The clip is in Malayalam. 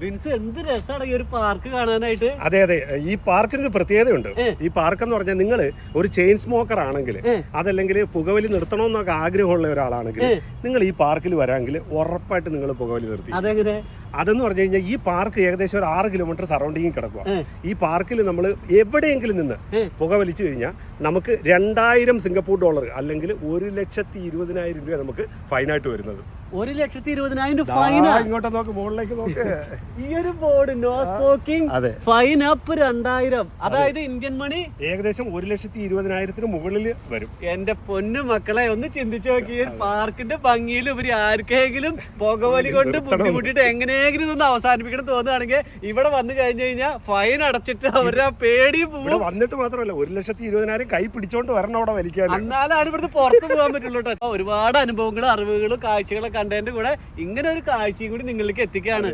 ബിൻസ് എന്ത് രസമാണ് ഈ ഒരു പാർക്ക് കാണാനായിട്ട്. അതെ അതെ, ഈ പാർക്കിന് ഒരു പ്രത്യേകതയുണ്ട്. ഈ പാർക്ക് എന്ന് പറഞ്ഞാൽ നിങ്ങൾ ഒരു ചെയിൻ സ്മോക്കർ ആണെങ്കിൽ, അതല്ലെങ്കിൽ പുകവലി നിർത്തണമെന്നൊക്കെ ആഗ്രഹമുള്ള ഒരാളാണെങ്കിൽ നിങ്ങൾ ഈ പാർക്കിൽ വരാമെങ്കിൽ ഉറപ്പായിട്ട് നിങ്ങൾ പുകവലി നിർത്തി. അതെങ്ങനെ? അതെന്ന് പറഞ്ഞു കഴിഞ്ഞാൽ ഈ പാർക്ക് ഏകദേശം ഒരു 6 കിലോമീറ്റർ സറൗണ്ടിങ്ങിൽ കിടക്കുക. ഈ പാർക്കിൽ നമ്മൾ എവിടെയെങ്കിലും നിന്ന് പുകവലിച്ചു കഴിഞ്ഞാൽ നമുക്ക് 2000 സിംഗപ്പൂർ ഡോളർ അല്ലെങ്കിൽ 1,20,000 രൂപ നമുക്ക് ഫൈനായിട്ട് വരുന്നത്. 1,20,000 ഫൈൻ. ഇങ്ങോട്ട് നോക്ക്, മുകളിലേക്ക് നോക്ക്. ഈ ഒരു board no smoking, fine up 2000, അതായത് ഇന്ത്യൻ മണി ഏകദേശം 1,20,000 മുകളിൽ വരും. എന്റെ പൊന്നു മക്കളെ, ഒന്ന് ചിന്തിച്ചു നോക്കി. പാർക്കിന്റെ ഭംഗിയിൽ ഉപരി ആർക്കെങ്കിലും പുകവലി കൊണ്ട് ബുദ്ധിമുട്ടിട്ട് എങ്ങനെയെങ്കിലും ഇതൊന്ന് അവസാനിപ്പിക്കണം തോന്നുകയാണെങ്കിൽ ഇവിടെ വന്നു കഴിഞ്ഞു കഴിഞ്ഞാൽ ഫൈൻ അടച്ചിട്ട് അവരുടെ പേടി ഇവിടെ വന്നിട്ട് മാത്രമല്ല 1,20,000 കൈ പിടിച്ചോണ്ട് വരണം അവിടെ വലിക്കാൻ. എന്നാലാണ് ഇവിടുത്തെ പുറത്ത് പോകാൻ പറ്റുള്ളൂ കേട്ടോ. ഒരുപാട് അനുഭവങ്ങളും അറിവുകളും കാഴ്ചകളൊക്കെ കണ്ടതിന്റെ കൂടെ ഇങ്ങനെ ഒരു കാഴ്ചയും കൂടി നിങ്ങളിലേക്ക് എത്തിക്കുകയാണ്.